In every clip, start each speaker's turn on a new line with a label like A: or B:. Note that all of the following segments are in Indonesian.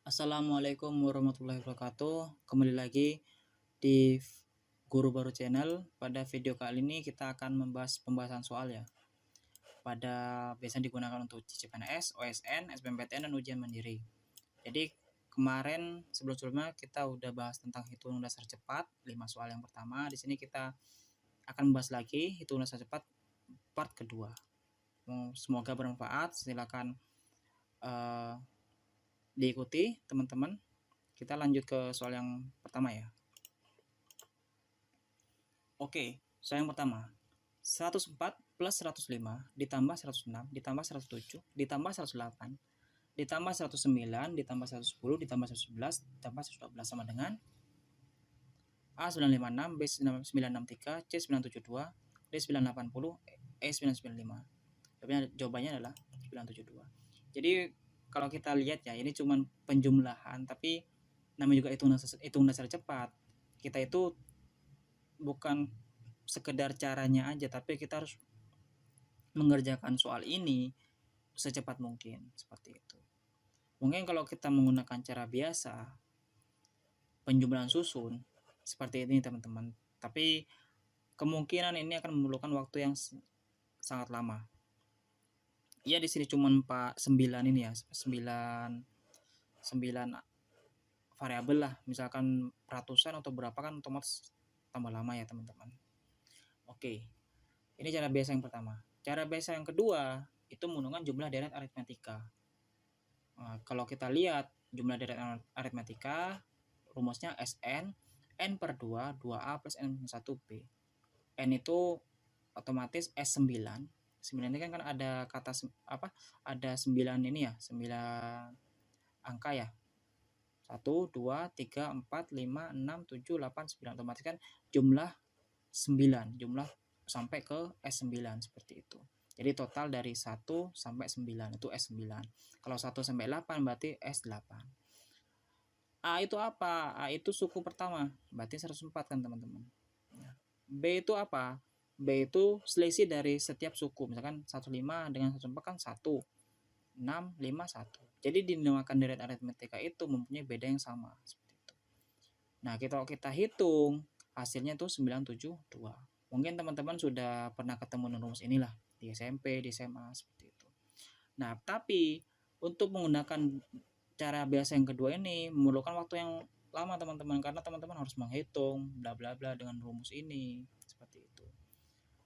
A: Assalamualaikum warahmatullahi wabarakatuh. Kembali lagi di Guru Baru Channel. Pada video kali ini kita akan membahas pembahasan soal ya. Biasanya digunakan untuk CPNS, OSN, SBMPTN, dan ujian mandiri. Jadi kemarin sebelumnya kita udah bahas tentang hitung dasar cepat 5 soal yang pertama. Di sini kita akan membahas lagi hitung dasar cepat part kedua. Semoga bermanfaat. Silakan diikuti teman-teman. Kita lanjut ke soal yang pertama ya. Oke, soal yang pertama. 104 plus 105 ditambah 106 ditambah 107 ditambah 108 ditambah 109 ditambah 110 ditambah 111 ditambah 112 sama dengan A956, B963, C972, D980, E995. Jawabannya adalah 972. Jadi kalau kita lihat ya, ini cuma penjumlahan, tapi namanya juga hitung dasar cepat. Kita itu bukan sekedar caranya aja, tapi kita harus mengerjakan soal ini secepat mungkin, seperti itu. Mungkin kalau kita menggunakan cara biasa, penjumlahan susun seperti ini teman-teman, tapi kemungkinan ini akan memerlukan waktu yang sangat lama. Ya di sini cuma 9 ini ya, 9 variabel lah, misalkan ratusan atau berapa kan otomatis tambah lama ya teman-teman. Oke, ini cara biasa yang pertama. Cara biasa yang kedua itu menggunakan jumlah deret aritmatika. Nah, kalau kita lihat jumlah deret aritmatika, rumusnya Sn n per 2, 2a plus n 1b. N itu otomatis S9. 9 ini kan ada kata ada 9 ini ya, 9 angka ya. 1, 2, 3, 4, 5, 6, 7, 8, 9. Otomatis kan jumlah 9, jumlah sampai ke S9 seperti itu. Jadi total dari 1 sampai 9 itu S9. Kalau 1 sampai 8 berarti S8. A itu apa? A itu suku pertama, berarti 104 kan teman-teman. B itu apa? B itu selisih dari setiap suku. Misalkan 15 dengan 104 kan 1, 6, 5, 1. Jadi dinamakan deret aritmatika itu mempunyai beda yang sama seperti itu. Nah, kalau kita hitung hasilnya itu 972. Mungkin teman-teman sudah pernah ketemu rumus inilah di SMP, di SMA seperti itu. Nah, tapi untuk menggunakan cara biasa yang kedua ini memerlukan waktu yang lama teman-teman, karena teman-teman harus menghitung bla bla bla dengan rumus ini seperti itu.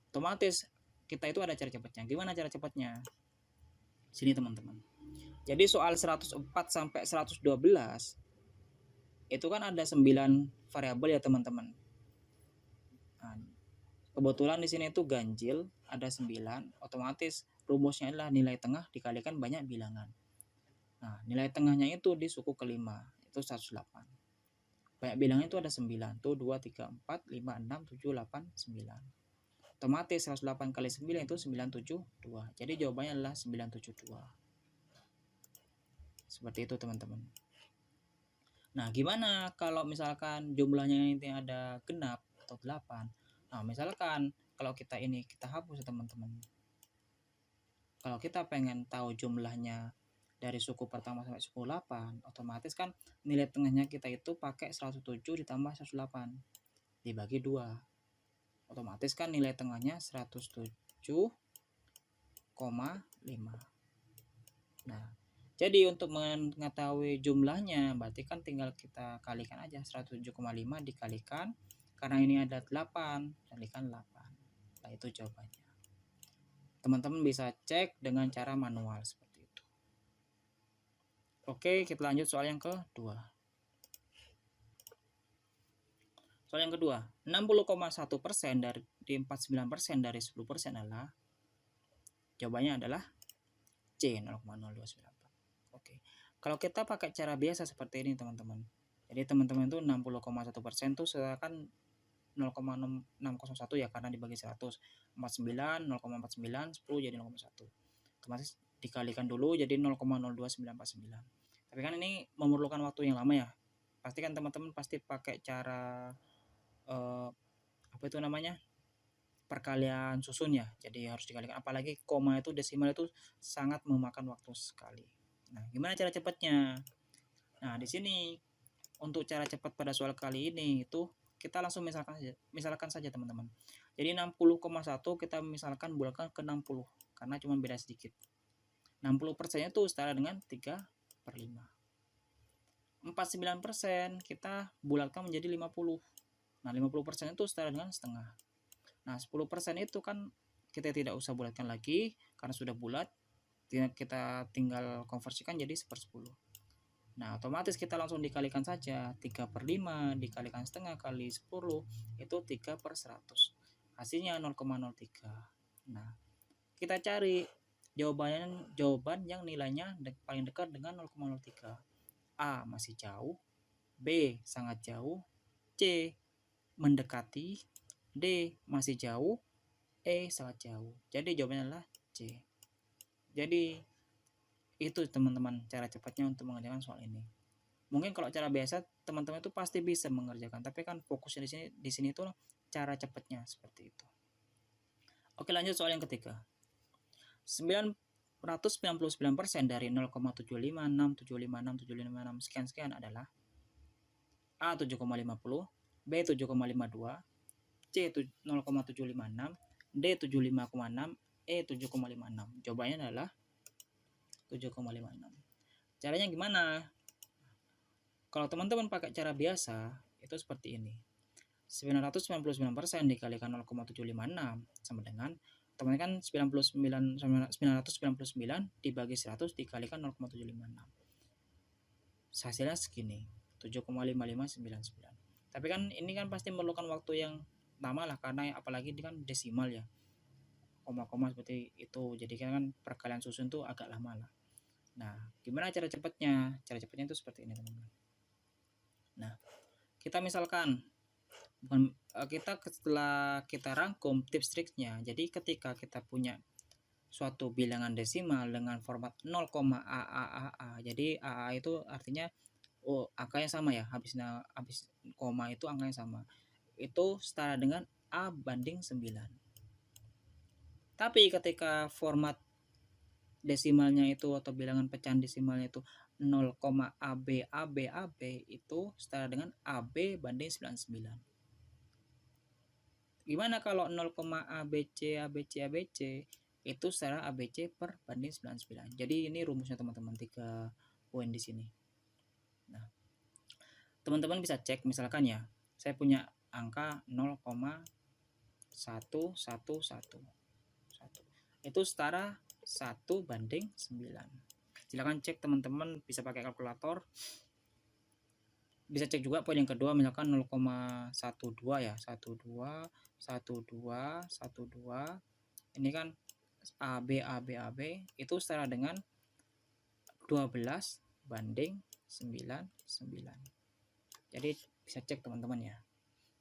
A: Otomatis kita itu ada cara cepatnya. Gimana cara cepatnya? Sini teman-teman. Jadi soal 104 sampai 112 itu kan ada 9 variabel ya teman-teman. Nah, kebetulan di sini itu ganjil, ada 9, otomatis rumusnya adalah nilai tengah dikalikan banyak bilangan. Nah, nilai tengahnya itu di suku kelima, itu 108. Banyak bilangnya itu ada 9, tuh 2, 3, 4, 5, 6, 7, 8, 9. Otomatis 108 kali 9 itu 972. Jadi jawabannya adalah 972. Seperti itu teman-teman. Nah, gimana kalau misalkan jumlahnya ini ada genap atau 8? Nah, misalkan kalau kita hapus ya teman-teman. Kalau kita pengen tahu jumlahnya dari suku pertama sampai suku 8, otomatis kan nilai tengahnya kita itu pakai 107 ditambah 108 dibagi 2. Otomatis kan nilai tengahnya 107,5. Nah, jadi untuk mengetahui jumlahnya berarti kan tinggal kita kalikan aja 107,5 dikalikan, karena ini ada 8, kalikan 8. Nah, itu jawabannya. Teman-teman bisa cek dengan cara manual seperti itu. Oke, kita lanjut soal yang kedua. Soal yang kedua, 60,1% dari 49% dari 10% adalah, jawabannya adalah C, 0,0294. Oke. Kalau kita pakai cara biasa seperti ini teman-teman. Jadi teman-teman itu 60,1% itu seakan 0,601 ya, karena dibagi 100. 49, 0,49, 10 jadi 0,1. Otomatis dikalikan dulu jadi 0,02949. Tapi kan ini memerlukan waktu yang lama ya. Pastikan teman-teman pasti pakai cara apa itu namanya? Perkalian susun ya. Jadi harus dikalikan, apalagi koma itu desimal itu sangat memakan waktu sekali. Nah, gimana cara cepatnya? Nah, Nah, di sini untuk cara cepat pada soal kali ini itu kita langsung misalkan saja teman-teman. Jadi 60,1 kita misalkan bulatkan ke 60 karena cuma beda sedikit. 60% itu setara dengan 3/5. 49% kita bulatkan menjadi 50. Nah, 50% itu setara dengan setengah. Nah, 10% itu kan kita tidak usah bulatkan lagi karena sudah bulat. Kita tinggal konversikan jadi 1/10. Nah, otomatis kita langsung dikalikan saja. 3/5 dikalikan setengah kali 10 itu 3/100. Hasilnya 0,03. Nah, kita cari jawaban yang nilainya paling dekat dengan 0,03. A masih jauh, B sangat jauh, C mendekati, D masih jauh, E sangat jauh. Jadi jawabannya adalah C. Jadi itu teman-teman cara cepatnya untuk mengerjakan soal ini. Mungkin kalau cara biasa teman-teman itu pasti bisa mengerjakan, tapi kan fokusnya di sini tuh cara cepatnya seperti itu. Oke, lanjut soal yang ketiga. 999% dari 0,756756756 sekian adalah A 7,50, B 7,52, C 0,756, D 75,6, E 7,56. Jawabannya adalah 7,56. Caranya gimana? Kalau teman-teman pakai cara biasa itu seperti ini. 999% dikalikan 0,756 sama dengan teman-teman kan 999 dibagi 100 dikalikan 0,756. Hasilnya segini, 7,5599. Tapi kan ini kan pasti memerlukan waktu yang lama lah karena apalagi ini kan desimal ya. Koma-koma seperti itu. Jadi kan perkalian susun tuh agak lama lah. Nah, gimana cara cepatnya? Cara cepatnya itu seperti ini, teman-teman. Nah, kita misalkan setelah kita rangkum tips triknya, jadi ketika kita punya suatu bilangan desimal dengan format 0,AAAA, jadi AA itu artinya angkanya sama ya, habis koma itu angkanya sama, itu setara dengan A banding 9. Tapi ketika format desimalnya itu atau bilangan pecahan desimalnya itu 0,AB itu setara dengan AB banding 99. Gimana kalau 0,ABC itu setara ABC per banding 99. Jadi ini rumusnya teman-teman, 3 poin di sini. Nah, teman-teman bisa cek misalkan ya, saya punya angka 0,1111. Itu setara 1 banding 9. Silakan cek teman-teman, bisa pakai kalkulator. Bisa cek juga poin yang kedua misalkan 0,12 ya, 12 ini kan AB itu setara dengan 12 banding 99. Jadi bisa cek teman-teman ya.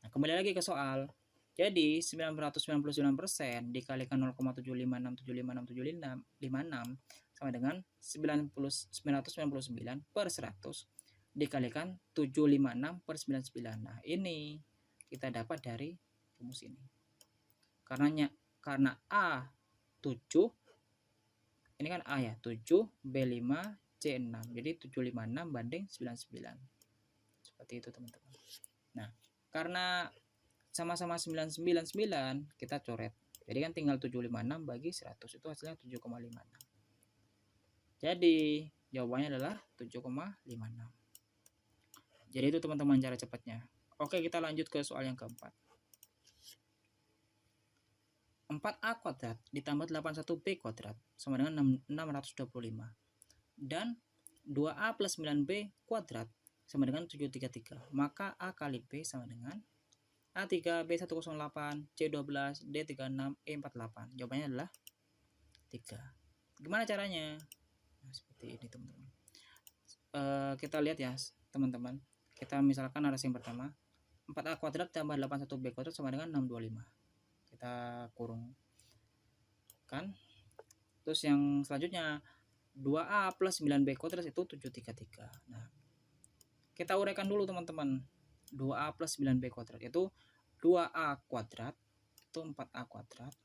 A: Nah, kembali lagi ke soal. Jadi 999% dikalikan 0,756756756 sama dengan 999 per 100 dikalikan 756 per 99. Nah, ini kita dapat dari rumus ini. Karena A 7, ini kan A ya, 7, B5, C6. Jadi 756 banding 99. Seperti itu teman-teman. Nah, karena sama-sama 999 kita coret. Jadi kan tinggal 756 bagi 100 itu hasilnya 7,56. Jadi jawabannya adalah 7,56. Jadi itu teman-teman cara cepatnya. Oke, kita lanjut ke soal yang keempat. 4A kuadrat ditambah 81B kuadrat sama dengan 625. Dan 2A plus 9B kuadrat sama dengan 733. Maka A kali B sama dengan A3, B108, C12, D36, E48. Jawabannya adalah 3. Gimana caranya? Nah, seperti ini teman-teman. Kita lihat ya teman-teman. Kita misalkan narasi yang pertama. 4A kuadrat tambah 81B kuadrat sama dengan 625. Kita kurung kan. Terus yang selanjutnya 2A plus 9B kuadrat itu 733. Nah, kita uraikan dulu teman-teman. 2A plus 9B kuadrat itu 2A kuadrat itu 4A kuadrat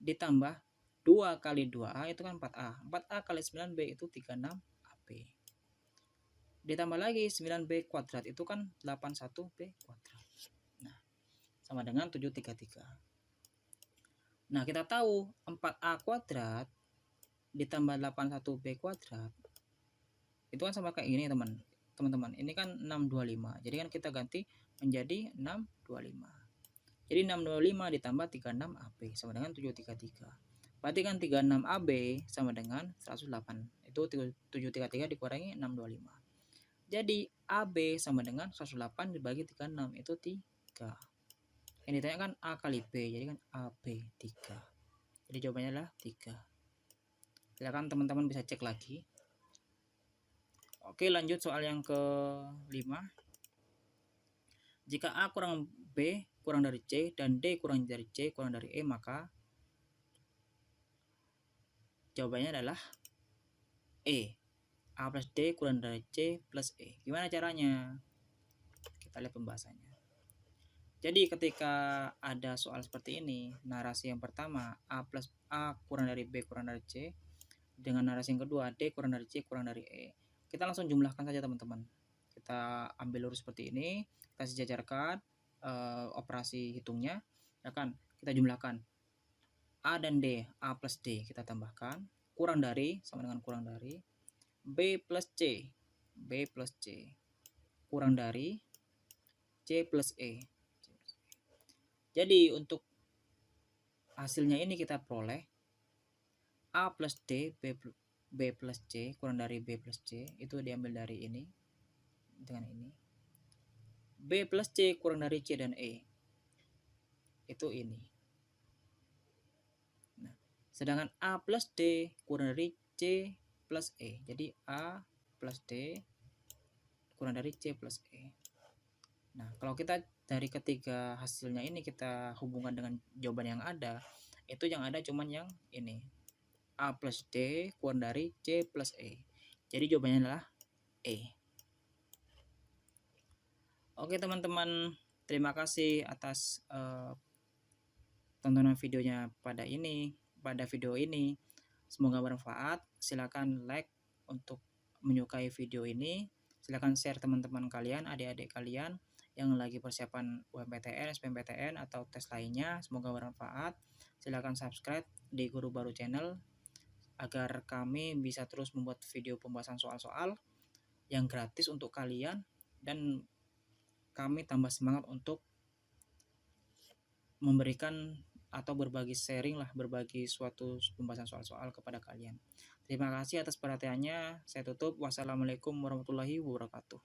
A: ditambah 2 kali 2A itu kan 4A. 4A kali 9B itu 36AB. ditambah lagi 9B kuadrat itu kan 81B kuadrat. Nah, sama dengan 733. Nah, kita tahu 4A kuadrat ditambah 81B kuadrat itu kan sama kayak gini teman-teman. Ini kan 625. Jadi kan kita ganti menjadi 625. Jadi 625 ditambah 36AB sama dengan 733. Berarti kan 36AB sama dengan 108. Itu 733 dikurangi 625. Jadi AB sama dengan 108 dibagi 36 itu 3. Yang ditanya kan A kali B, jadi kan AB 3. Jadi jawabannya adalah 3. Silakan teman-teman bisa cek lagi. Oke, lanjut soal yang ke-5. Jika A kurang B kurang dari C dan D kurang dari C kurang dari E, maka jawabannya adalah E. A plus D kurang dari C plus E. Gimana caranya? Kita lihat pembahasannya. Jadi ketika ada soal seperti ini, narasi yang pertama A plus A kurang dari B kurang dari C, dengan narasi yang kedua D kurang dari C kurang dari E, kita langsung jumlahkan saja teman-teman. Kita ambil lurus seperti ini, kita sejajarkan operasi hitungnya, ya kan? Kita jumlahkan A dan D, A plus D kita tambahkan, kurang dari sama dengan kurang dari, B plus C, B plus C, kurang dari C plus E. Jadi untuk hasilnya ini kita peroleh A plus D, B plus C, kurang dari B plus C, itu diambil dari ini, dengan ini. B plus C kurang dari C dan E, itu ini. Nah, sedangkan A plus D kurang dari C plus E, jadi A plus D kurang dari C plus E. Nah, kalau kita dari ketiga hasilnya ini kita hubungkan dengan jawaban yang ada, itu yang ada cuman yang ini, A plus D kurang dari C plus E. Jadi jawabannya adalah E. Oke teman-teman, terima kasih atas tontonan videonya pada video ini. Semoga bermanfaat. Silakan like untuk menyukai video ini. Silakan share teman-teman kalian, adik-adik kalian yang lagi persiapan UMPTN, SBMPTN atau tes lainnya. Semoga bermanfaat. Silakan subscribe di Guru Baru Channel agar kami bisa terus membuat video pembahasan soal-soal yang gratis untuk kalian, dan kami tambah semangat untuk memberikan atau berbagi sharing lah, berbagi suatu pembahasan soal-soal kepada kalian. Terima kasih atas perhatiannya. Saya tutup. Wassalamualaikum warahmatullahi wabarakatuh.